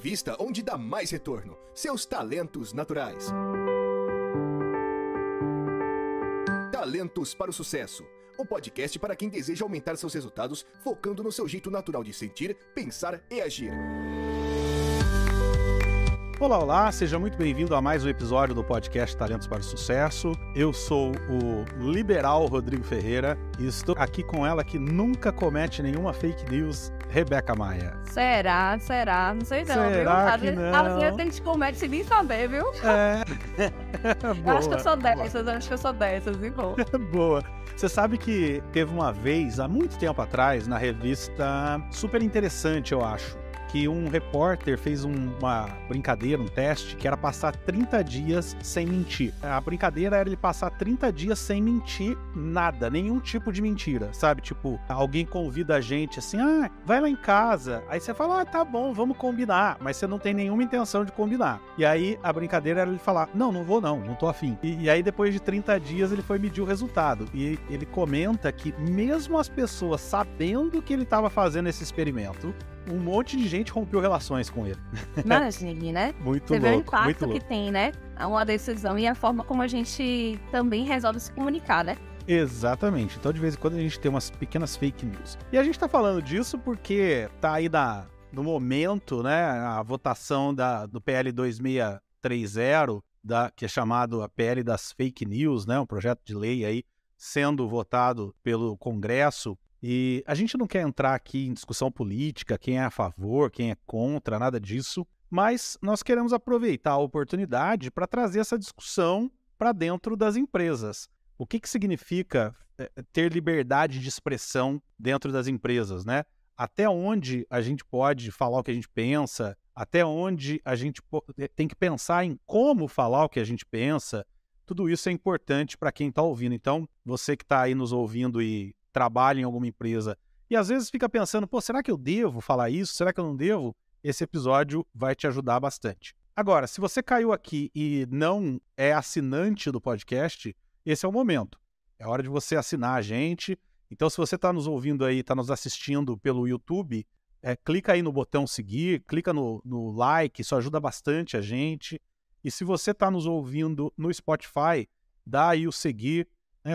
revista onde dá mais retorno. Seus talentos naturais. Talentos para o Sucesso. O podcast para quem deseja aumentar seus resultados, focando no seu jeito natural de sentir, pensar e agir. Olá, olá, seja muito bem-vindo a mais um episódio do podcast Talentos para o Sucesso. Eu sou o liberal Rodrigo Ferreira e estou aqui com ela que nunca comete nenhuma fake news, Rebeca Maia. Será? Não sei não, Será viu? Que não? Às vezes a gente comete sem nem saber, viu? Boa, acho que eu sou dessas, e bom. Boa. Você sabe que teve uma vez, há muito tempo atrás, na revista super interessante, eu acho, que um repórter fez uma brincadeira, um teste, que era passar 30 dias sem mentir. A brincadeira era ele passar 30 dias sem mentir nada, nenhum tipo de mentira, sabe? Tipo, alguém convida a gente assim, vai lá em casa. Aí você fala, tá bom, vamos combinar. Mas você não tem nenhuma intenção de combinar. E aí a brincadeira era ele falar, não vou não tô afim. E aí depois de 30 dias ele foi medir o resultado. E ele comenta que mesmo as pessoas sabendo que ele estava fazendo esse experimento, um monte de gente rompeu relações com ele. Imagine, né? Muito Você louco, vê o impacto muito louco. que tem, né? Uma decisão e a forma como a gente também resolve se comunicar, né? Exatamente. Então, de vez em quando, a gente tem umas pequenas fake news. E a gente tá falando disso porque tá aí no momento, né, a votação do PL 2630, que é chamado a PL das Fake News, né, um projeto de lei aí sendo votado pelo Congresso. E a gente não quer entrar aqui em discussão política, quem é a favor, quem é contra, nada disso, mas nós queremos aproveitar a oportunidade para trazer essa discussão para dentro das empresas. O que significa ter liberdade de expressão dentro das empresas, né? Até onde a gente pode falar o que a gente pensa, até onde a gente tem que pensar em como falar o que a gente pensa, tudo isso é importante para quem está ouvindo. Então, você que está aí nos ouvindo e trabalha em alguma empresa e às vezes fica pensando, será que eu devo falar isso? Será que eu não devo? Esse episódio vai te ajudar bastante. Agora, se você caiu aqui e não é assinante do podcast, esse é o momento. É hora de você assinar a gente. Então, se você está nos ouvindo aí, está nos assistindo pelo YouTube, clica aí no botão seguir, clica no like, isso ajuda bastante a gente. E se você está nos ouvindo no Spotify, dá aí o seguir,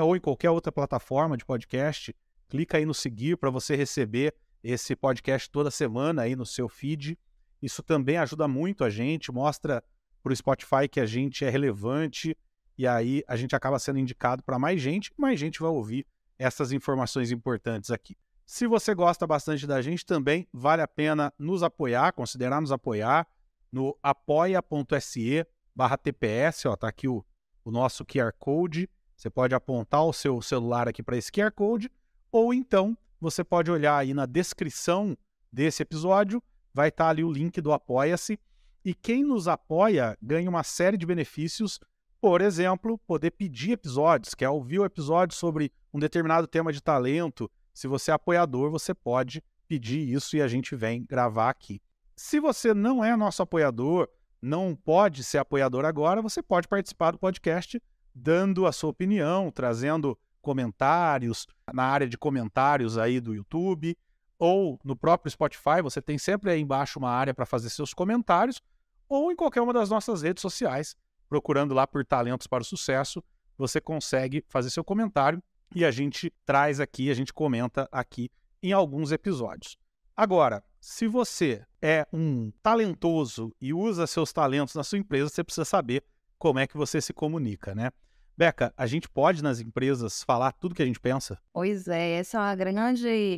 ou em qualquer outra plataforma de podcast, clica aí no seguir para você receber esse podcast toda semana aí no seu feed. Isso também ajuda muito a gente, mostra para o Spotify que a gente é relevante e aí a gente acaba sendo indicado para mais gente vai ouvir essas informações importantes aqui. Se você gosta bastante da gente, também vale a pena nos apoiar, considerar nos apoiar no apoia.se/TPS, tá aqui o nosso QR Code. Você pode apontar o seu celular aqui para esse QR Code, ou então você pode olhar aí na descrição desse episódio, vai estar ali o link do Apoia-se, e quem nos apoia ganha uma série de benefícios, por exemplo, poder pedir episódios, quer ouvir o episódio sobre um determinado tema de talento. Se você é apoiador, você pode pedir isso e a gente vem gravar aqui. Se você não é nosso apoiador, não pode ser apoiador agora, você pode participar do podcast dando a sua opinião, trazendo comentários na área de comentários aí do YouTube ou no próprio Spotify. Você tem sempre aí embaixo uma área para fazer seus comentários, ou em qualquer uma das nossas redes sociais, procurando lá por Talentos para o Sucesso, você consegue fazer seu comentário e a gente traz aqui, a gente comenta aqui em alguns episódios. Agora, se você é um talentoso e usa seus talentos na sua empresa, você precisa saber como é que você se comunica, né? Beca, a gente pode nas empresas falar tudo que a gente pensa? Pois é, essa é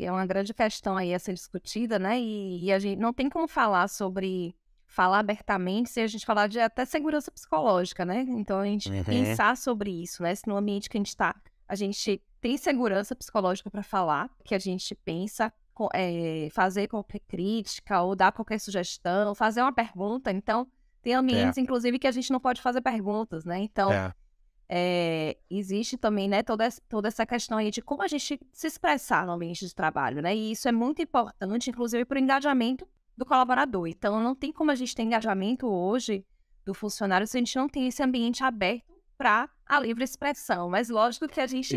uma grande questão aí a ser discutida, né? E a gente não tem como falar abertamente se a gente falar de até segurança psicológica, né? Então a gente pensar sobre isso, né? Se no ambiente que a gente está, a gente tem segurança psicológica para falar, que a gente pensa, fazer qualquer crítica ou dar qualquer sugestão, fazer uma pergunta. Então, tem ambientes, inclusive, que a gente não pode fazer perguntas, né? Então, existe também, né, toda essa questão aí de como a gente se expressar no ambiente de trabalho, né? E isso é muito importante, inclusive, para o engajamento do colaborador. Então, não tem como a gente ter engajamento hoje do funcionário se a gente não tem esse ambiente aberto para a livre expressão. Mas lógico que a gente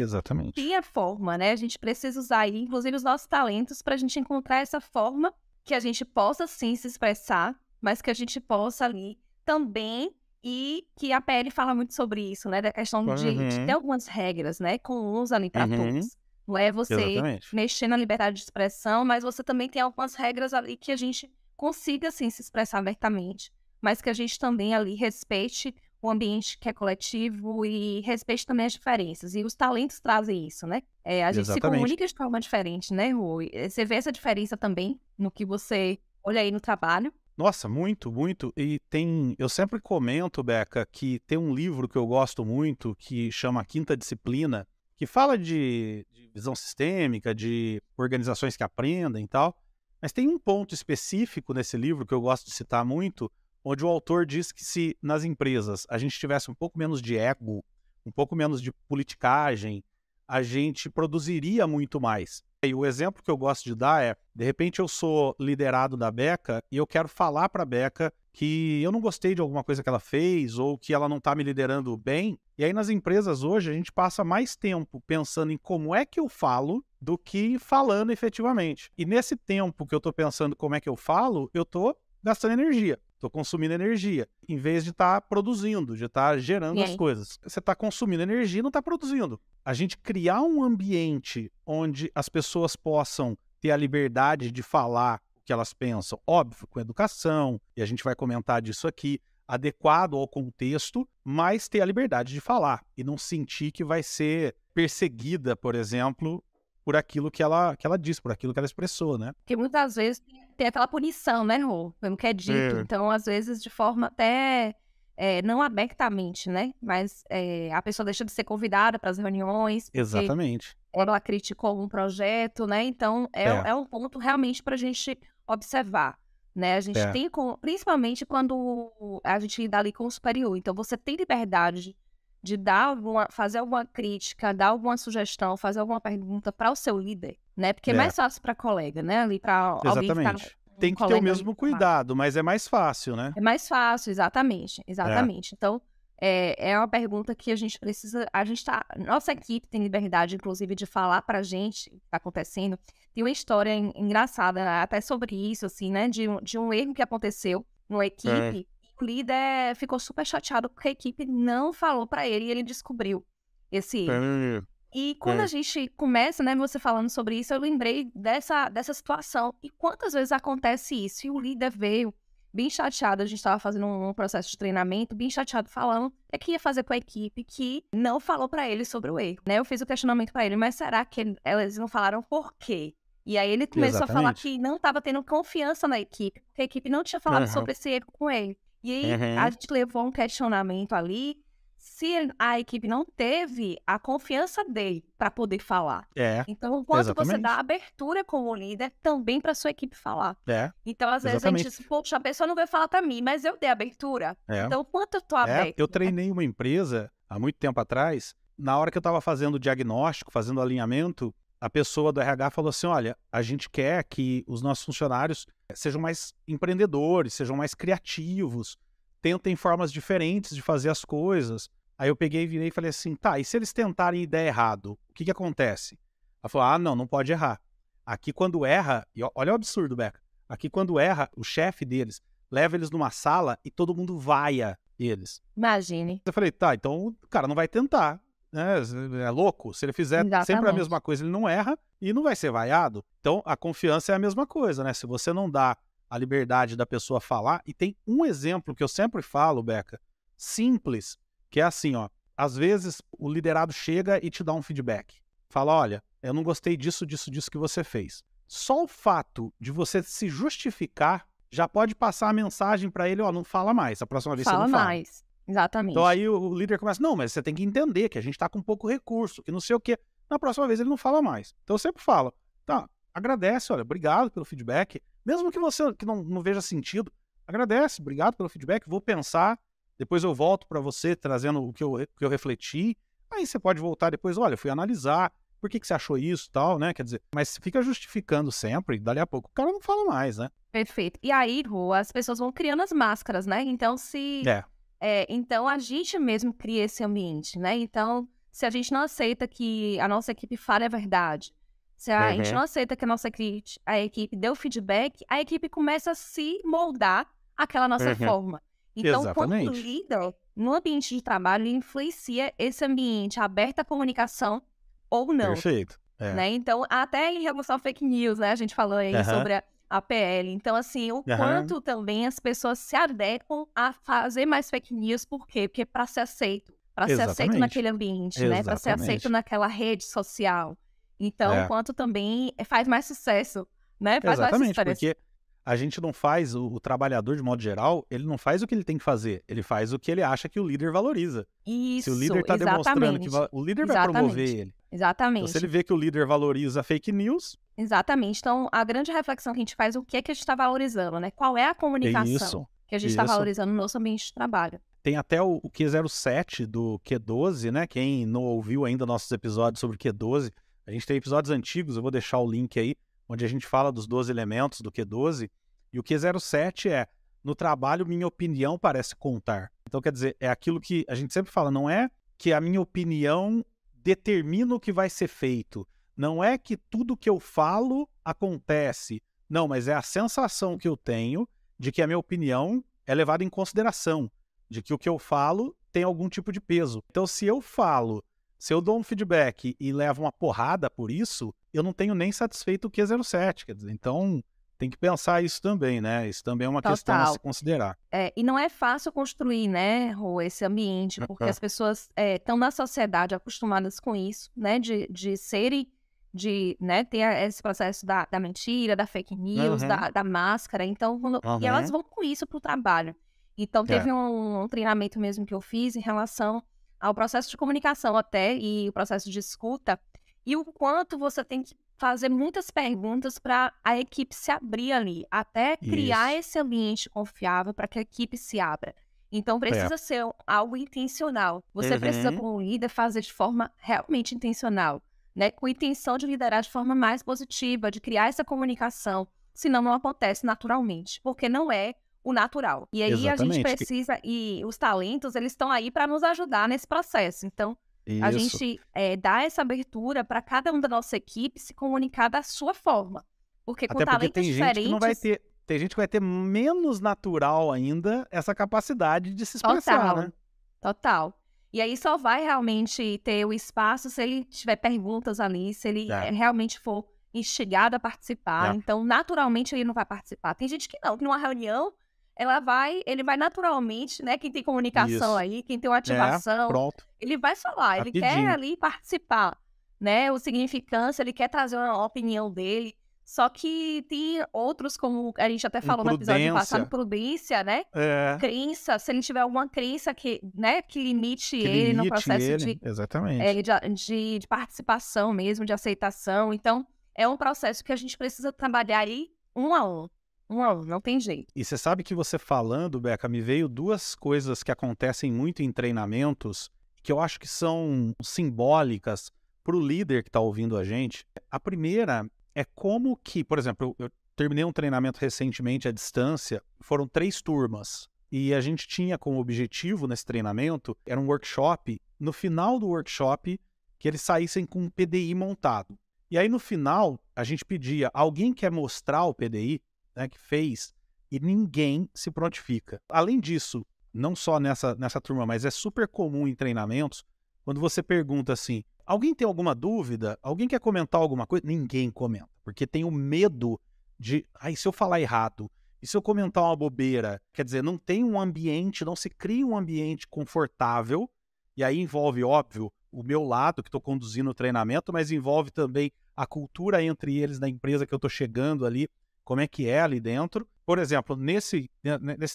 tem a forma, né? A gente precisa usar aí, inclusive, os nossos talentos para a gente encontrar essa forma que a gente possa, sim, se expressar mas que a gente possa ali também, e que a PL fala muito sobre isso, né? Da questão de ter algumas regras, né? Comuns ali para todos. Não é você Exatamente. mexer na liberdade de expressão, mas você também tem algumas regras ali que a gente consiga, assim, se expressar abertamente, mas que a gente também ali respeite o ambiente que é coletivo e respeite também as diferenças. E os talentos trazem isso, né? A gente se Exatamente. comunica de forma diferente, né, Rui? Você vê essa diferença também no que você olha aí no trabalho? Nossa, muito, muito. E eu sempre comento, Beca, que tem um livro que eu gosto muito que chama Quinta Disciplina, que fala de visão sistêmica, de organizações que aprendem e tal. Mas tem um ponto específico nesse livro que eu gosto de citar muito, onde o autor diz que se nas empresas a gente tivesse um pouco menos de ego, um pouco menos de politicagem, a gente produziria muito mais. E o exemplo que eu gosto de dar é, de repente eu sou liderado da Beca e eu quero falar para a Beca que eu não gostei de alguma coisa que ela fez ou que ela não está me liderando bem. E aí nas empresas hoje a gente passa mais tempo pensando em como é que eu falo do que falando efetivamente. E nesse tempo que eu estou pensando como é que eu falo, eu estou gastando energia. Estou consumindo energia, em vez de estar produzindo, de estar gerando as coisas. Você está consumindo energia e não está produzindo. A gente criar um ambiente onde as pessoas possam ter a liberdade de falar o que elas pensam, óbvio, com educação, e a gente vai comentar disso aqui, adequado ao contexto, mas ter a liberdade de falar e não sentir que vai ser perseguida, por exemplo, por aquilo que ela disse, por aquilo que ela expressou, né? Porque muitas vezes tem aquela punição, né, Rô? Como que é dito. Então, às vezes, de forma até não abertamente, né? Mas a pessoa deixa de ser convidada para as reuniões. Exatamente. Ela criticou um projeto, né? Então, é um ponto realmente para a gente observar, né? A gente tem, principalmente quando a gente lida ali com o superior. Então, você tem liberdade de fazer alguma crítica, dar alguma sugestão, fazer alguma pergunta para o seu líder, né? Porque é mais fácil para colega, né? Ali para alguém que tá tem que ter o mesmo cuidado, mas é mais fácil, né? É mais fácil, exatamente. Então, é uma pergunta que a gente precisa... Nossa equipe tem liberdade, inclusive, de falar pra gente o que tá acontecendo. Tem uma história engraçada até sobre isso, assim, né? De um erro que aconteceu numa equipe. O líder ficou super chateado porque a equipe não falou pra ele e ele descobriu esse erro. E quando a gente começa, né, você falando sobre isso, eu lembrei dessa situação. E quantas vezes acontece isso? E o líder veio bem chateado, a gente estava fazendo um processo de treinamento, bem chateado, falando que ia fazer com a equipe que não falou pra ele sobre o erro, né? Eu fiz o questionamento pra ele, mas será que eles não falaram por quê? E aí ele começou a falar que não estava tendo confiança na equipe, porque a equipe não tinha falado sobre esse erro com ele. E aí a gente levou um questionamento ali, se a equipe não teve a confiança dele para poder falar. Então, o quanto você dá abertura como líder também para sua equipe falar. Então, às vezes a gente diz, poxa, a pessoa não veio falar para mim, mas eu dei abertura. Então, o quanto eu tô aberto? Eu treinei uma empresa há muito tempo atrás, na hora que eu estava fazendo o diagnóstico, fazendo o alinhamento, a pessoa do RH falou assim, olha, a gente quer que os nossos funcionários sejam mais empreendedores, sejam mais criativos, tentem formas diferentes de fazer as coisas. Aí eu peguei, virei e falei assim, tá, e se eles tentarem e der errado, o que acontece? Ela falou, não pode errar. Aqui quando erra, e olha o absurdo, Beca, aqui quando erra, o chefe deles leva eles numa sala e todo mundo vaia eles. Imagine. Eu falei, tá, então o cara não vai tentar, né? É louco, se ele fizer sempre a mesma coisa, ele não erra e não vai ser vaiado. Então a confiança é a mesma coisa, né? Se você não dá a liberdade da pessoa falar, e tem um exemplo que eu sempre falo, Beca, simples, que é assim, ó, às vezes o liderado chega e te dá um feedback. Fala, olha, eu não gostei disso que você fez. Só o fato de você se justificar já pode passar a mensagem para ele, ó, não fala mais, a próxima vez você não fala. Fala mais, exatamente. Então aí o líder começa, não, mas você tem que entender que a gente tá com pouco recurso, que não sei o quê. Na próxima vez ele não fala mais. Então eu sempre falo, tá, agradece, olha, obrigado pelo feedback, mesmo que você que não veja sentido, agradece, obrigado pelo feedback, vou pensar, depois eu volto para você trazendo o que eu refleti, aí você pode voltar depois, olha, eu fui analisar, por que você achou isso e tal, né? Quer dizer, mas fica justificando sempre, dali a pouco o cara não fala mais, né? Perfeito. E aí, Rô, as pessoas vão criando as máscaras, né? Então, então a gente mesmo cria esse ambiente, né? Então, se a gente não aceita que a nossa equipe fale a verdade, se a gente não aceita que a equipe dê o feedback, a equipe começa a se moldar aquela nossa forma. Então, quando Exatamente. líder, no ambiente de trabalho, ele influencia esse ambiente aberto à comunicação ou não, Perfeito. né? Então, até em relação ao fake news, né? A gente falou aí sobre a PL. Então, assim, o quanto também as pessoas se adequam a fazer mais fake news. Por quê? Porque para ser aceito naquele ambiente, né? Para ser aceito naquela rede social. Então, quanto também faz mais sucesso, né? Faz mais Exatamente, sucesso. porque a gente não faz, o trabalhador, de modo geral, ele não faz o que ele tem que fazer, ele faz o que ele acha que o líder valoriza. Isso, se o líder está demonstrando que o líder vai promover ele. Exatamente. Então, se ele vê que o líder valoriza fake news... Exatamente. Então, a grande reflexão que a gente faz, o que é que a gente está valorizando, né? Qual é a comunicação que a gente está valorizando no nosso ambiente de trabalho? Tem até o Q07 do Q12, né? Quem não ouviu ainda nossos episódios sobre o Q12, a gente tem episódios antigos, eu vou deixar o link aí, onde a gente fala dos 12 elementos do Q12, e o Q07 é: no trabalho, minha opinião parece contar. Então, quer dizer, é aquilo que a gente sempre fala, não é que a minha opinião determina o que vai ser feito, não é que tudo que eu falo acontece, não, mas é a sensação que eu tenho de que a minha opinião é levada em consideração, de que o que eu falo tem algum tipo de peso. Então, se eu dou um feedback e levo uma porrada por isso, eu não tenho nem satisfeito o Q07. Quer dizer, então tem que pensar isso também, né? Isso também é uma questão a se considerar. E não é fácil construir, né, Rô, esse ambiente, porque as pessoas estão na sociedade acostumadas com isso, né? De serem, né, ter esse processo da mentira, da fake news, da máscara. Então, e elas vão com isso para o trabalho. Então, teve um treinamento mesmo que eu fiz em relação ao processo de comunicação até e o processo de escuta, e o quanto você tem que fazer muitas perguntas para a equipe se abrir ali, até criar esse ambiente confiável para que a equipe se abra. Então, precisa ser algo intencional. Você precisa, como líder, fazer de forma realmente intencional, né? Com a intenção de liderar de forma mais positiva, de criar essa comunicação, senão não acontece naturalmente, porque não é o natural. E aí a gente precisa, e os talentos, eles estão aí para nos ajudar nesse processo. Então, a gente dá essa abertura para cada um da nossa equipe se comunicar da sua forma. Porque com talentos diferentes... Tem gente que vai ter menos natural ainda essa capacidade de se expressar, né? Total. E aí só vai realmente ter o espaço se ele tiver perguntas ali, se ele realmente for instigado a participar. Então, naturalmente, ele não vai participar. Tem gente que não, que numa reunião, ele vai naturalmente, né? Quem tem comunicação aí, quem tem uma ativação, ele vai falar, ele quer ali participar, né? O significância, ele quer trazer uma opinião dele. Só que tem outros, como a gente até falou no episódio passado, prudência, né? Crença, se ele tiver alguma crença que, né, que limite ele no processo de participação mesmo, de aceitação. Então, é um processo que a gente precisa trabalhar aí um a um. Não tem jeito. E você sabe que você falando, Beca, me veio duas coisas que acontecem muito em treinamentos, que eu acho que são simbólicas para o líder que está ouvindo a gente. A primeira é como que, por exemplo, eu terminei um treinamento recentemente à distância, foram 3 turmas, e a gente tinha como objetivo nesse treinamento, era um workshop, no final do workshop, que eles saíssem com um PDI montado. E aí no final, a gente pedia, alguém quer mostrar o PDI, né, que fez, e ninguém se prontifica. Além disso, não só nessa turma, mas é super comum em treinamentos, quando você pergunta assim, alguém tem alguma dúvida? Alguém quer comentar alguma coisa? Ninguém comenta, porque tem o medo de, se eu falar errado, e se eu comentar uma bobeira? Quer dizer, não tem um ambiente, não se cria um ambiente confortável, e aí envolve, óbvio, o meu lado, que estou conduzindo o treinamento, mas envolve também a cultura entre eles na empresa que eu estou chegando ali, como é que é ali dentro. Por exemplo, nesse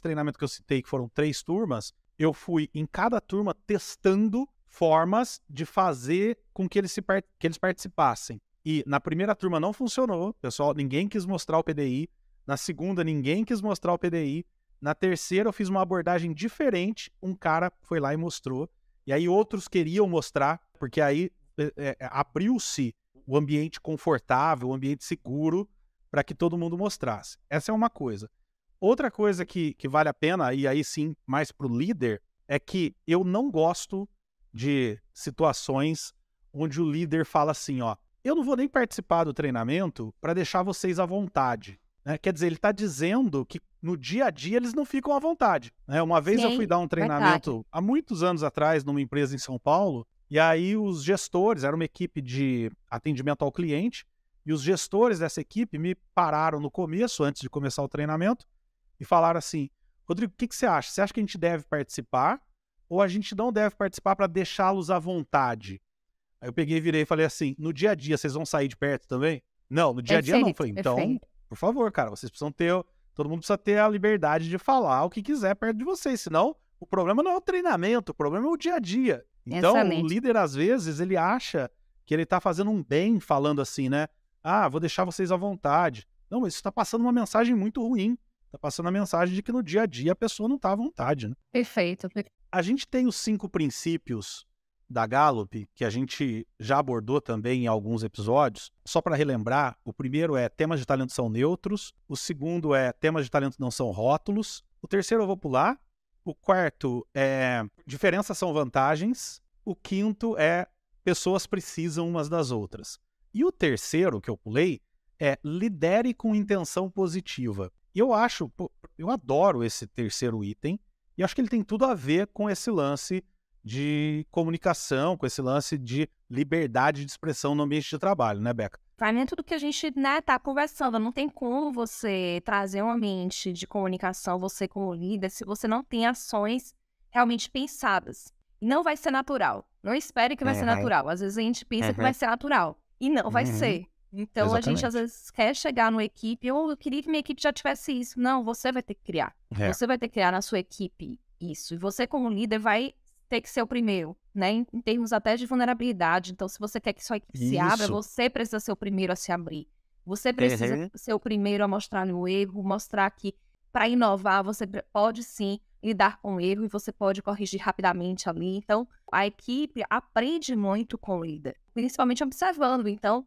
treinamento que eu citei, que foram 3 turmas, eu fui em cada turma testando formas de fazer com que eles participassem. E na primeira turma não funcionou, pessoal, ninguém quis mostrar o PDI. Na segunda, ninguém quis mostrar o PDI. Na terceira, eu fiz uma abordagem diferente, um cara foi lá e mostrou. E aí outros queriam mostrar, porque aí abriu-se o ambiente confortável, o ambiente seguro, para que todo mundo mostrasse. Essa é uma coisa. Outra coisa que vale a pena, e aí sim, mais para o líder, é que eu não gosto de situações onde o líder fala assim, eu não vou nem participar do treinamento para deixar vocês à vontade. né? Quer dizer, ele está dizendo que no dia a dia eles não ficam à vontade, né? Uma vez eu fui dar um treinamento há muitos anos atrás numa empresa em São Paulo, e aí os gestores, era uma equipe de atendimento ao cliente, e os gestores dessa equipe me pararam no começo, antes de começar o treinamento, e falaram assim: Rodrigo, o que você acha? Você acha que a gente deve participar ou a gente não deve participar para deixá-los à vontade? Aí eu peguei e virei e falei assim: no dia a dia vocês vão sair de perto também? Não, no dia a dia não. Eu falei, então, por favor, cara, vocês precisam ter, todo mundo precisa ter a liberdade de falar o que quiser perto de vocês, senão o problema não é o treinamento, o problema é o dia a dia. Então, o líder, às vezes, ele acha que ele tá fazendo um bem falando assim, né? Ah, vou deixar vocês à vontade. Não, mas isso tá passando uma mensagem muito ruim. Tá passando a mensagem de que no dia a dia a pessoa não tá à vontade, né? Perfeito. A gente tem os 5 princípios da Gallup, que a gente já abordou também em alguns episódios. Só para relembrar, o primeiro é temas de talento são neutros, o segundo é temas de talento não são rótulos, o terceiro eu vou pular, o quarto é diferenças são vantagens, o quinto é pessoas precisam umas das outras. E o terceiro, que eu pulei, é lidere com intenção positiva. E eu adoro esse terceiro item, e acho que ele tem tudo a ver com esse lance de comunicação, com esse lance de liberdade de expressão no ambiente de trabalho, né, Beca? Vai nem tudo que a gente, né, tá conversando. Não tem como você trazer um ambiente de comunicação, você como líder, se você não tem ações realmente pensadas. E não vai ser natural. Não espere que vai ser natural. Às vezes a gente pensa que vai ser natural. E não vai ser. Então, exatamente. A gente às vezes quer chegar numa equipe, eu queria que minha equipe já tivesse isso. Não, você vai ter que criar. Você vai ter que criar na sua equipe isso. E você como líder vai ter que ser o primeiro, né? Em termos até de vulnerabilidade. Então, se você quer que sua equipe se abra, você precisa ser o primeiro a se abrir. Você precisa ser o primeiro a mostrar no erro, mostrar que para inovar você pode sim lidar com o erro e você pode corrigir rapidamente ali. Então, a equipe aprende muito com o líder, principalmente observando. Então,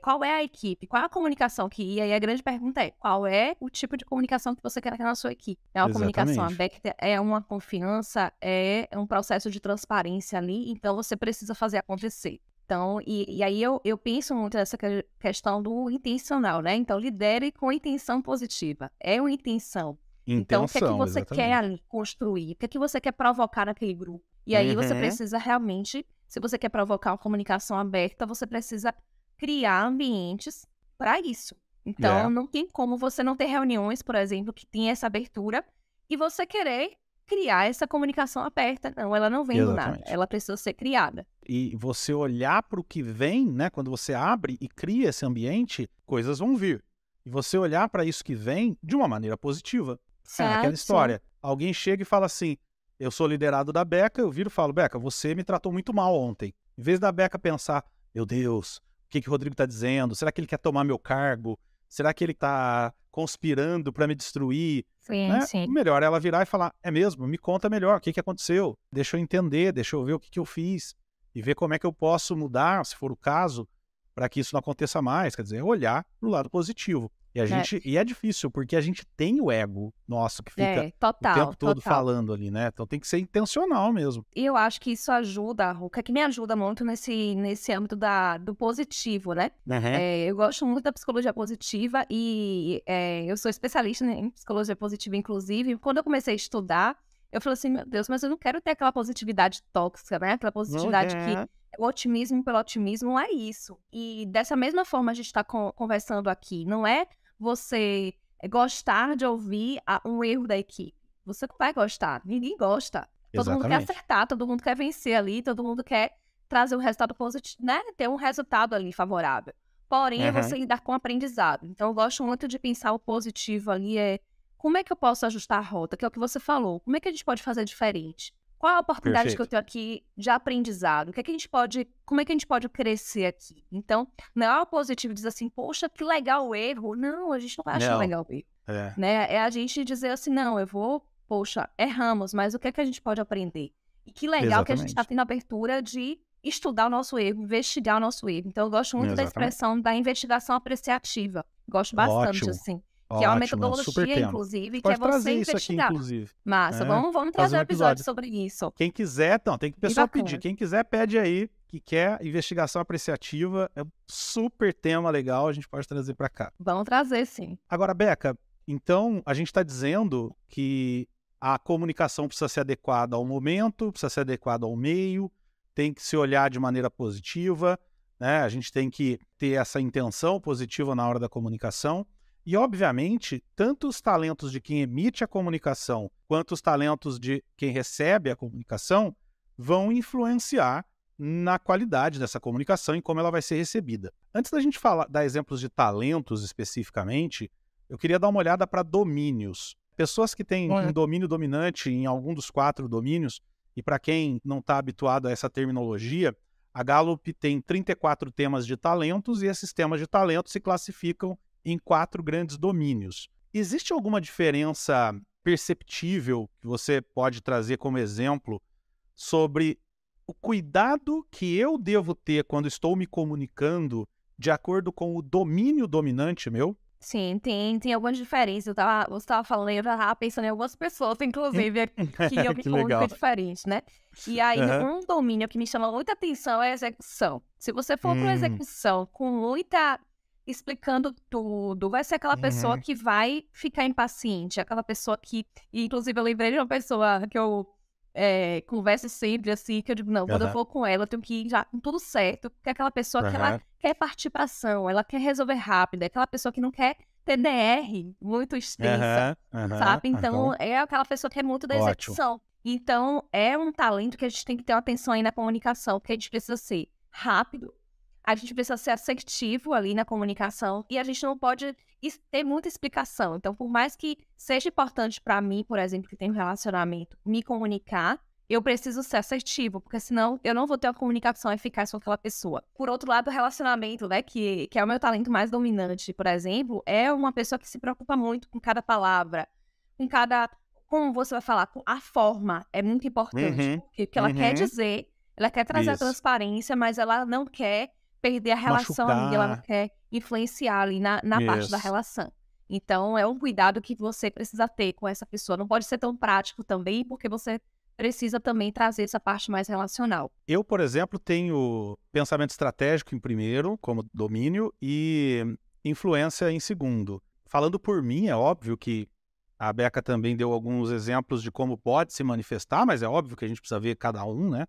qual é a equipe? Qual é a comunicação que... E aí a grande pergunta é, qual é o tipo de comunicação que você quer na sua equipe? É uma comunicação aberta, é uma confiança, é um processo de transparência ali, então você precisa fazer acontecer. Então, e aí eu penso muito nessa questão do intencional, né? Então, lidere com intenção positiva. É uma intenção. Então, o que é que você quer ali construir? O que é que você quer provocar naquele grupo? E aí você precisa realmente, se você quer provocar uma comunicação aberta, você precisa criar ambientes para isso. Então, não tem como você não ter reuniões, por exemplo, que tem essa abertura e você querer criar essa comunicação aberta. Não, ela não vem do nada. Ela precisa ser criada. E você olhar para o que vem, né? Quando você abre e cria esse ambiente, coisas vão vir. E você olhar para isso que vem de uma maneira positiva. É aquela história. Alguém chega e fala assim, eu sou liderado da Beca, eu viro e falo, Beca, você me tratou muito mal ontem. Em vez da Beca pensar, meu Deus, o que o Rodrigo está dizendo? Será que ele quer tomar meu cargo? Será que ele está conspirando para me destruir? Sim. Melhor ela virar e falar, é mesmo, me conta melhor o que aconteceu. Deixa eu entender, deixa eu ver o que eu fiz. E ver como é que eu posso mudar, se for o caso, para que isso não aconteça mais. Quer dizer, olhar para o lado positivo. E é difícil, porque a gente tem o ego nosso que fica o tempo todo falando ali, né? Então tem que ser intencional mesmo. E eu acho que isso ajuda, o que é que me ajuda muito nesse âmbito do positivo, né? Eu gosto muito da psicologia positiva e eu sou especialista em psicologia positiva, inclusive. Quando eu comecei a estudar, eu falei assim, meu Deus, mas eu não quero ter aquela positividade tóxica, né? Aquela positividade que o otimismo pelo otimismo é isso. E dessa mesma forma a gente está conversando aqui, não é você gostar de ouvir um erro da equipe. Você não vai gostar, ninguém gosta. Todo mundo quer acertar, todo mundo quer vencer ali, todo mundo quer trazer um resultado positivo, né? Ter um resultado ali favorável. Porém, é você lidar com o aprendizado. Então, eu gosto muito de pensar o positivo ali, como é que eu posso ajustar a rota, que é o que você falou. Como é que a gente pode fazer diferente? Qual é a oportunidade que eu tenho aqui de aprendizado? Como é que a gente pode crescer aqui? Então, não é o positivo dizer assim, poxa, que legal o erro. Não, a gente não acha legal o erro. Né? É a gente dizer assim, não, poxa, erramos, mas o que é que a gente pode aprender? E que legal que a gente está tendo a abertura de estudar o nosso erro, investigar o nosso erro. Então, eu gosto muito da expressão da investigação apreciativa. Gosto bastante, assim. Que é uma metodologia, inclusive, que é você investigar. Aqui, inclusive. Massa, vamos trazer um episódio sobre isso. Quem quiser, tem que o pessoal pedir. Quem quiser, pede aí, que quer investigação apreciativa. É um super tema legal, a gente pode trazer para cá. Vamos trazer, sim. Agora, Beca, então a gente está dizendo que a comunicação precisa ser adequada ao momento, precisa ser adequada ao meio, tem que se olhar de maneira positiva, né? A gente tem que ter essa intenção positiva na hora da comunicação. E, obviamente, tanto os talentos de quem emite a comunicação quanto os talentos de quem recebe a comunicação vão influenciar na qualidade dessa comunicação e como ela vai ser recebida. Antes da gente dar exemplos de talentos especificamente, eu queria dar uma olhada para domínios. Pessoas que têm um domínio dominante em algum dos 4 domínios, e para quem não está habituado a essa terminologia, a Gallup tem 34 temas de talentos e esses temas de talentos se classificam em 4 grandes domínios. Existe alguma diferença perceptível que você pode trazer como exemplo sobre o cuidado que eu devo ter quando estou me comunicando de acordo com o domínio dominante meu? Sim, tem algumas diferenças. Você estava falando, eu já estava pensando em algumas pessoas, inclusive, que eu me Que comunico legal. diferente, né? E aí, Aham. um domínio que me chama muita atenção é a execução. Se você for para execução com muita explicando tudo, vai ser aquela pessoa que vai ficar impaciente, aquela pessoa que... E, inclusive, eu lembrei de uma pessoa que eu converso sempre, assim, que eu digo, não, quando eu Aham. for com ela, eu tenho que ir já com tudo certo, porque é aquela pessoa que ela Aham. quer partir pra ação, ela quer resolver rápido, é aquela pessoa que não quer ter DR muito extensa, Aham. sabe? Aham. Então, é aquela pessoa que é muito da Ótimo. execução. Então, é um talento que a gente tem que ter uma atenção aí na comunicação, porque a gente precisa ser rápido, a gente precisa ser assertivo ali na comunicação e a gente não pode ter muita explicação. Então, por mais que seja importante para mim, por exemplo, que tem um relacionamento, me comunicar, eu preciso ser assertivo, porque senão eu não vou ter uma comunicação eficaz com aquela pessoa. Por outro lado, o relacionamento, né, que é o meu talento mais dominante, por exemplo, é uma pessoa que se preocupa muito com cada palavra, com cada... Como você vai falar, a forma é muito importante, porque ela quer dizer, ela quer trazer a Isso. transparência, mas ela não quer perder a relação ali, ela não Machucar. quer influenciar ali na parte da Isso. relação. Então, é um cuidado que você precisa ter com essa pessoa. Não pode ser tão prático também, porque você precisa também trazer essa parte mais relacional. Eu, por exemplo, tenho pensamento estratégico em primeiro, como domínio, e influência em segundo. Falando por mim, é óbvio que a Beca também deu alguns exemplos de como pode se manifestar, mas é óbvio que a gente precisa ver cada um, né?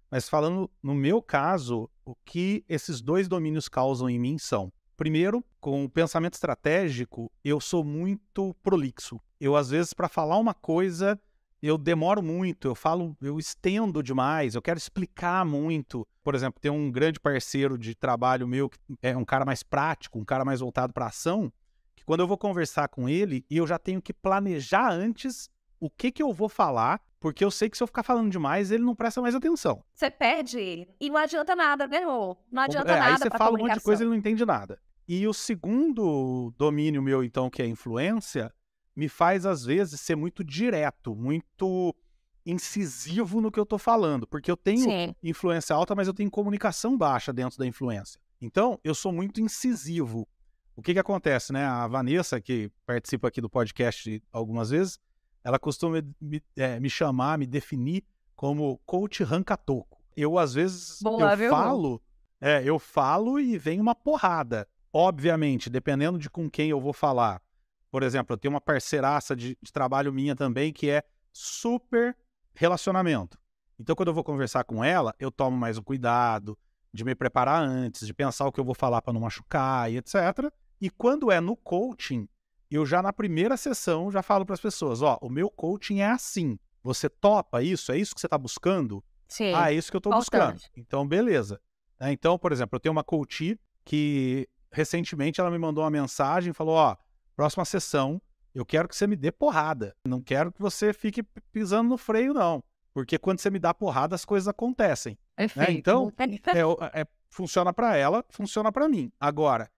Mas falando no meu caso, o que esses 2 domínios causam em mim são: primeiro, com o pensamento estratégico, eu sou muito prolixo. Eu, às vezes, para falar uma coisa, eu demoro muito, eu estendo demais, eu quero explicar muito. Por exemplo, tem um grande parceiro de trabalho meu, que é um cara mais prático, um cara mais voltado para ação, que quando eu vou conversar com ele, eu já tenho que planejar antes o que eu vou falar, porque eu sei que se eu ficar falando demais, ele não presta mais atenção. Você perde ele. E não adianta nada, né, amor? Não adianta Aí nada você pra fala um monte de coisa e comunicação. ele não entende nada. E o segundo domínio meu, então, que é a influência, me faz, às vezes, ser muito direto, muito incisivo no que eu tô falando. Porque eu tenho Sim. influência alta, mas eu tenho comunicação baixa dentro da influência. Então, eu sou muito incisivo. O que acontece, né? A Vanessa, que participa aqui do podcast algumas vezes, ela costuma me chamar, me definir como coach ranca-toco. Eu, às vezes, Boa, viu, amor? eu falo e vem uma porrada. Obviamente, dependendo de com quem eu vou falar. Por exemplo, eu tenho uma parceiraça de trabalho minha também que é super relacionamento. Então, quando eu vou conversar com ela, eu tomo mais o cuidado de me preparar antes, de pensar o que eu vou falar para não machucar e etc. E quando é no coaching, eu já na primeira sessão já falo para as pessoas, ó, o meu coaching é assim. Você topa isso? É isso que você está buscando? Sim. Ah, é isso que eu estou buscando. Importante. Então, beleza. Então, por exemplo, eu tenho uma coach que recentemente ela me mandou uma mensagem e falou, ó, próxima sessão, eu quero que você me dê porrada. Não quero que você fique pisando no freio, não. Porque quando você me dá porrada, as coisas acontecem. Né? Então, funciona para ela, funciona para mim. Agora,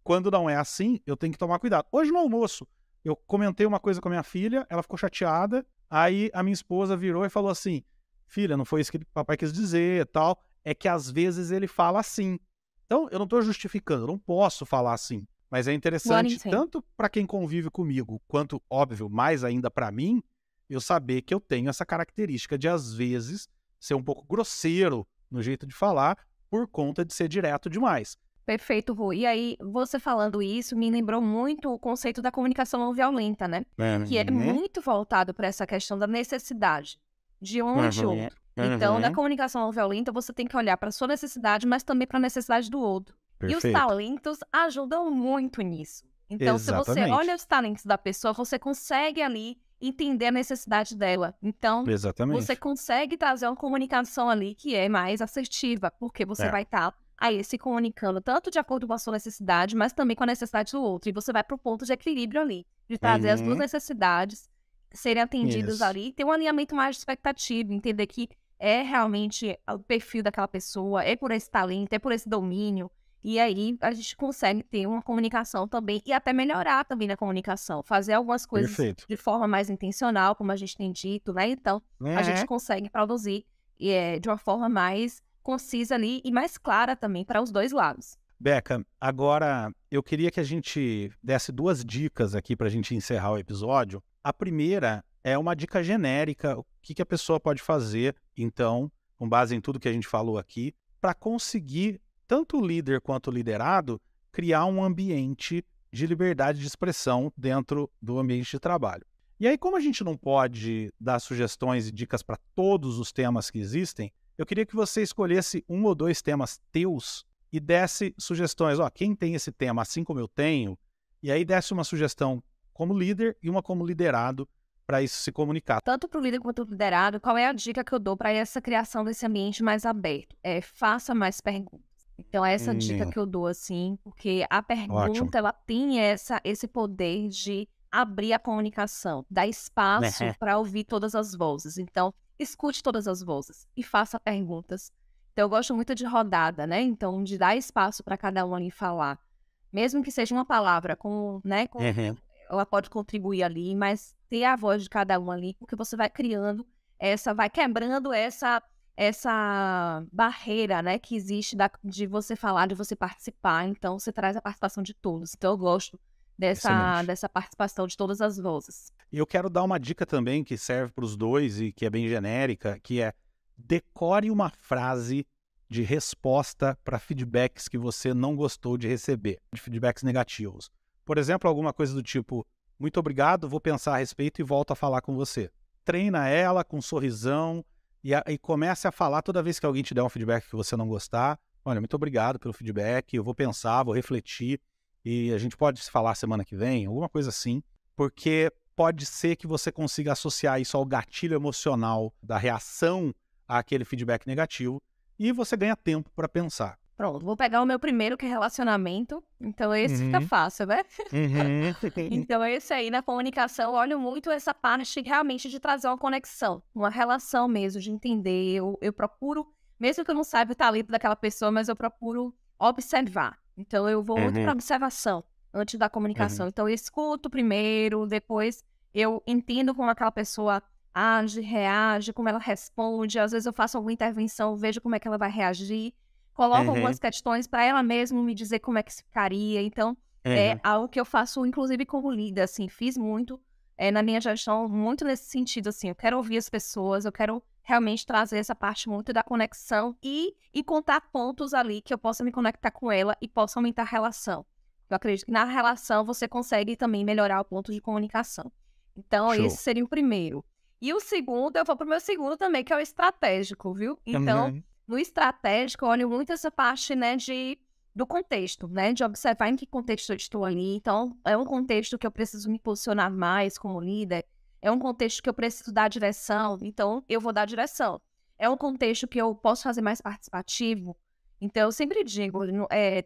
quando não é assim, eu tenho que tomar cuidado. Hoje no almoço, eu comentei uma coisa com a minha filha, ela ficou chateada, aí a minha esposa virou e falou assim, filha, não foi isso que o papai quis dizer e tal, é que às vezes ele fala assim. Então, eu não estou justificando, eu não posso falar assim. Mas é interessante, tanto para quem convive comigo, quanto, óbvio, mais ainda para mim, eu saber que eu tenho essa característica de, às vezes, ser um pouco grosseiro no jeito de falar, por conta de ser direto demais. Perfeito, Rui. E aí, você falando isso, me lembrou muito o conceito da comunicação não violenta, né? Que é muito voltado para essa questão da necessidade de um e de outro. Então, na comunicação não violenta, você tem que olhar para a sua necessidade, mas também para a necessidade do outro. E os Perfeito. talentos ajudam muito nisso. Então, se você Exatamente. olha os talentos da pessoa, você consegue ali entender a necessidade dela. Então, Exatamente. você consegue trazer uma comunicação ali que é mais assertiva, porque você vai estar aí se comunicando tanto de acordo com a sua necessidade, mas também com a necessidade do outro. E você vai para o ponto de equilíbrio ali, de trazer as duas necessidades serem atendidas ali, ter um alinhamento mais de expectativa, entender que é realmente o perfil daquela pessoa, é por esse talento, é por esse domínio. E aí a gente consegue ter uma comunicação também e até melhorar também na comunicação, fazer algumas coisas de forma mais intencional, como a gente tem dito, né? Então, a gente consegue produzir de uma forma mais concisa ali e mais clara também para os dois lados. Beca, agora eu queria que a gente desse 2 dicas aqui para a gente encerrar o episódio. A primeira é uma dica genérica, o que a pessoa pode fazer, então, com base em tudo que a gente falou aqui, para conseguir, tanto o líder quanto o liderado, criar um ambiente de liberdade de expressão dentro do ambiente de trabalho. E aí, como a gente não pode dar sugestões e dicas para todos os temas que existem, eu queria que você escolhesse 1 ou 2 temas teus e desse sugestões. Ó, quem tem esse tema assim como eu tenho, e aí desse uma sugestão como líder e uma como liderado para isso se comunicar. Tanto para o líder quanto para o liderado, qual é a dica que eu dou para essa criação desse ambiente mais aberto? Faça mais perguntas. Então, essa dica que eu dou, assim, porque a pergunta, ela tem esse poder de abrir a comunicação, dar espaço para ouvir todas as vozes. Então, escute todas as vozes e faça perguntas. Então, eu gosto muito de rodada, né? Então, de dar espaço para cada um ali falar. Mesmo que seja uma palavra, ela pode contribuir ali, mas ter a voz de cada um ali, porque você vai criando vai quebrando essa barreira, né, que existe de você falar, de você participar. Então, você traz a participação de todos. Então, eu gosto dessa participação de todas as vozes. E eu quero dar uma dica também que serve para os dois e que é bem genérica, que é decore uma frase de resposta para feedbacks que você não gostou de receber, de feedbacks negativos. Por exemplo, alguma coisa do tipo, muito obrigado, vou pensar a respeito e volto a falar com você. Treina ela com um sorrisão e comece a falar toda vez que alguém te der um feedback que você não gostar. Olha, muito obrigado pelo feedback, eu vou pensar, vou refletir e a gente pode se falar semana que vem, alguma coisa assim, porque pode ser que você consiga associar isso ao gatilho emocional da reação àquele feedback negativo e você ganha tempo para pensar. Pronto, vou pegar o meu primeiro, que é relacionamento. Então, esse fica fácil, né? Então, esse aí, na comunicação, eu olho muito essa parte realmente de trazer uma conexão, uma relação mesmo, de entender. Eu procuro, mesmo que eu não saiba o talento daquela pessoa, mas eu procuro observar. Então, eu vou muito para observação antes da comunicação. Então, eu escuto primeiro, depois eu entendo como aquela pessoa age, reage, como ela responde. Às vezes eu faço alguma intervenção, vejo como é que ela vai reagir. Coloco algumas questões para ela mesma me dizer como é que ficaria. Então, é algo que eu faço, inclusive, como líder, assim. Fiz muito na minha gestão, muito nesse sentido, assim. Eu quero ouvir as pessoas, eu quero realmente trazer essa parte muito da conexão e contar pontos ali que eu possa me conectar com ela e possa aumentar a relação. Eu acredito que na relação você consegue também melhorar o ponto de comunicação. Então, esse seria o primeiro. E o segundo, eu vou para o meu segundo também, que é o estratégico, viu? Então, no estratégico, eu olho muito essa parte, né, do contexto, né, de observar em que contexto eu estou ali. Então, é um contexto que eu preciso me posicionar mais como líder, é um contexto que eu preciso dar direção, então eu vou dar direção. É um contexto que eu posso fazer mais participativo, então eu sempre digo,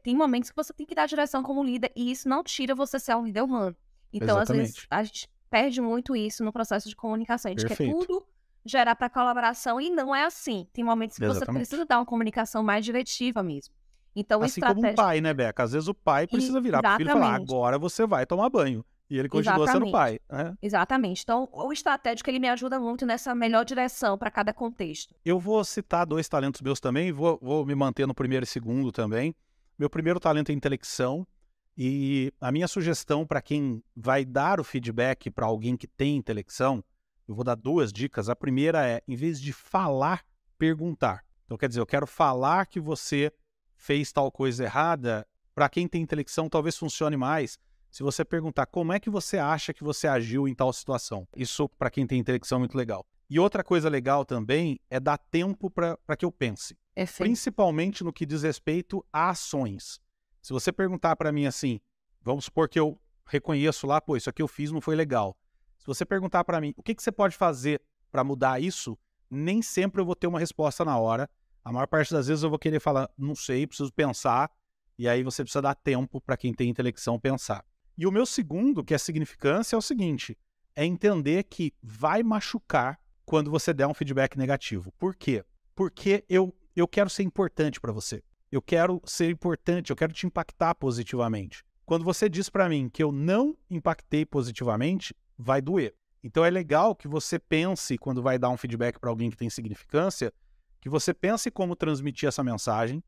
tem momentos que você tem que dar direção como líder e isso não tira você ser um líder humano. Então, às vezes, a gente perde muito isso no processo de comunicação. A gente quer tudo gerar para colaboração e não é assim. Tem momentos que você precisa dar uma comunicação mais diretiva mesmo. Então, assim como um pai, né, Beca? Às vezes o pai precisa virar pro filho e falar, agora você vai tomar banho. E ele continua sendo pai. Né? Exatamente. Então, o estratégico, ele me ajuda muito nessa melhor direção para cada contexto. Eu vou citar 2 talentos meus também, vou me manter no primeiro e segundo também. Meu primeiro talento é intelecção. E a minha sugestão para quem vai dar o feedback para alguém que tem intelecção, eu vou dar 2 dicas. A primeira é, em vez de falar, perguntar. Então, quer dizer, eu quero falar que você fez tal coisa errada. Para quem tem intelecção, talvez funcione mais se você perguntar como é que você acha que você agiu em tal situação. Isso, para quem tem intelecção, é muito legal. E outra coisa legal também é dar tempo para que eu pense. Principalmente no que diz respeito a ações. Se você perguntar para mim assim, vamos supor que eu reconheço lá, pô, isso aqui eu fiz, não foi legal. Se você perguntar para mim, o que você pode fazer para mudar isso, nem sempre eu vou ter uma resposta na hora. A maior parte das vezes eu vou querer falar, não sei, preciso pensar, e aí você precisa dar tempo para quem tem intelecção pensar. E o meu segundo, que é significância, é o seguinte, é entender que vai machucar quando você der um feedback negativo. Por quê? Porque eu quero ser importante para você. Eu quero ser importante, eu quero te impactar positivamente. Quando você diz para mim que eu não impactei positivamente, vai doer. Então é legal que você pense, quando vai dar um feedback para alguém que tem significância, que você pense como transmitir essa mensagem.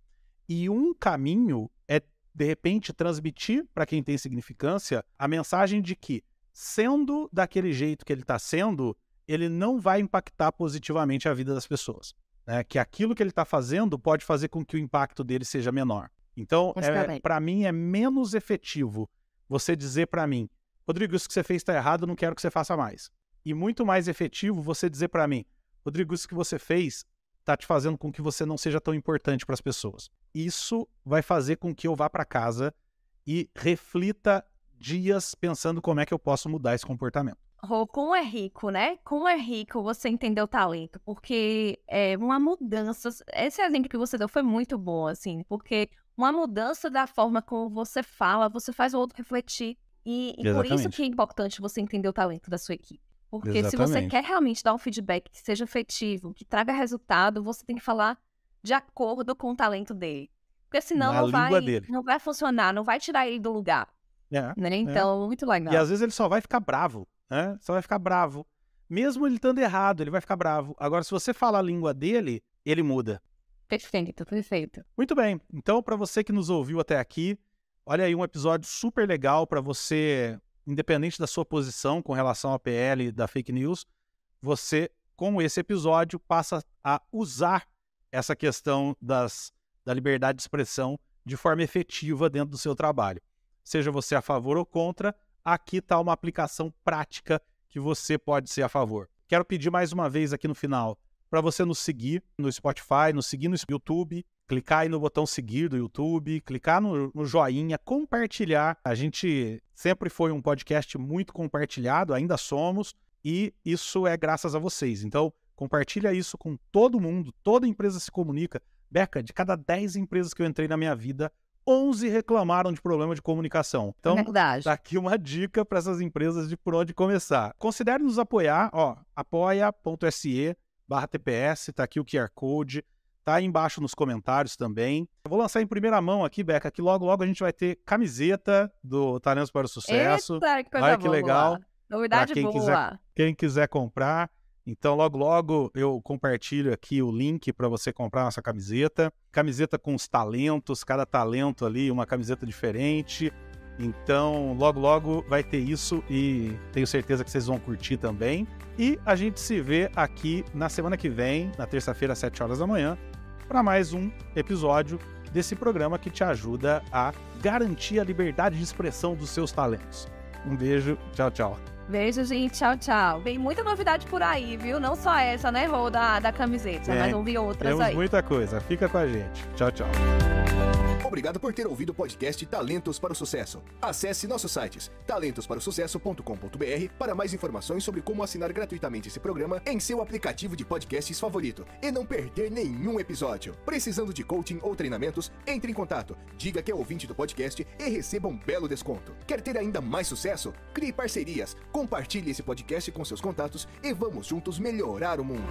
E um caminho é, de repente, transmitir para quem tem significância a mensagem de que, sendo daquele jeito que ele está sendo, ele não vai impactar positivamente a vida das pessoas. Né? Que aquilo que ele está fazendo pode fazer com que o impacto dele seja menor. Então, para mim, é menos efetivo você dizer para mim, Rodrigo, isso que você fez está errado, não quero que você faça mais. E muito mais efetivo você dizer para mim, Rodrigo, isso que você fez está te fazendo com que você não seja tão importante para as pessoas. Isso vai fazer com que eu vá para casa e reflita dias pensando como é que eu posso mudar esse comportamento. Rô, como é rico, né? Como é rico você entender o talento, porque é uma mudança, esse exemplo que você deu foi muito bom, assim, porque uma mudança da forma como você fala, você faz o outro refletir, e por isso que é importante você entender o talento da sua equipe. Porque se você quer realmente dar um feedback que seja efetivo, que traga resultado, você tem que falar de acordo com o talento dele. Porque senão não vai funcionar, não vai tirar ele do lugar. Né? Então, muito legal. E às vezes ele só vai ficar bravo, né? Só vai ficar bravo. Mesmo ele estando errado, ele vai ficar bravo. Agora, se você falar a língua dele, ele muda. Perfeito, perfeito. Muito bem. Então, para você que nos ouviu até aqui, olha aí um episódio super legal para você, independente da sua posição com relação à PL da fake news, você, com esse episódio, passa a usar essa questão da liberdade de expressão de forma efetiva dentro do seu trabalho. Seja você a favor ou contra, aqui está uma aplicação prática que você pode ser a favor. Quero pedir mais uma vez aqui no final para você nos seguir no Spotify, nos seguir no YouTube, clicar aí no botão seguir do YouTube, clicar no joinha, compartilhar. A gente sempre foi um podcast muito compartilhado, ainda somos, e isso é graças a vocês. Então, compartilha isso com todo mundo, toda empresa se comunica. Beca, de cada 10 empresas que eu entrei na minha vida, 11 reclamaram de problema de comunicação. Então, tá aqui uma dica para essas empresas de por onde começar. Considere nos apoiar, apoia.se/TPS, tá aqui o QR Code, tá aí embaixo nos comentários também. Eu vou lançar em primeira mão aqui, Beca, que logo a gente vai ter camiseta do Talentos para o Sucesso. Eita, que coisa Olha que legal. Novidade boa. Quem quiser comprar. Então, logo eu compartilho aqui o link para você comprar nossa camiseta. Camiseta com os talentos, cada talento ali, uma camiseta diferente. Então, logo vai ter isso e tenho certeza que vocês vão curtir também. E a gente se vê aqui na semana que vem, na terça-feira, às 7 horas da manhã, para mais um episódio desse programa que te ajuda a garantir a liberdade de expressão dos seus talentos. Um beijo, tchau. Beijo, gente. Tchau. Vem muita novidade por aí, viu? Não só essa, né, Rô, da camiseta, mas vão vir outras temos aí. Muita coisa. Fica com a gente. Tchau. Obrigado por ter ouvido o podcast Talentos para o Sucesso. Acesse nossos sites talentosparosucesso.com.br para mais informações sobre como assinar gratuitamente esse programa em seu aplicativo de podcasts favorito e não perder nenhum episódio. Precisando de coaching ou treinamentos, entre em contato, diga que é ouvinte do podcast e receba um belo desconto. Quer ter ainda mais sucesso? Crie parcerias, compartilhe esse podcast com seus contatos e vamos juntos melhorar o mundo.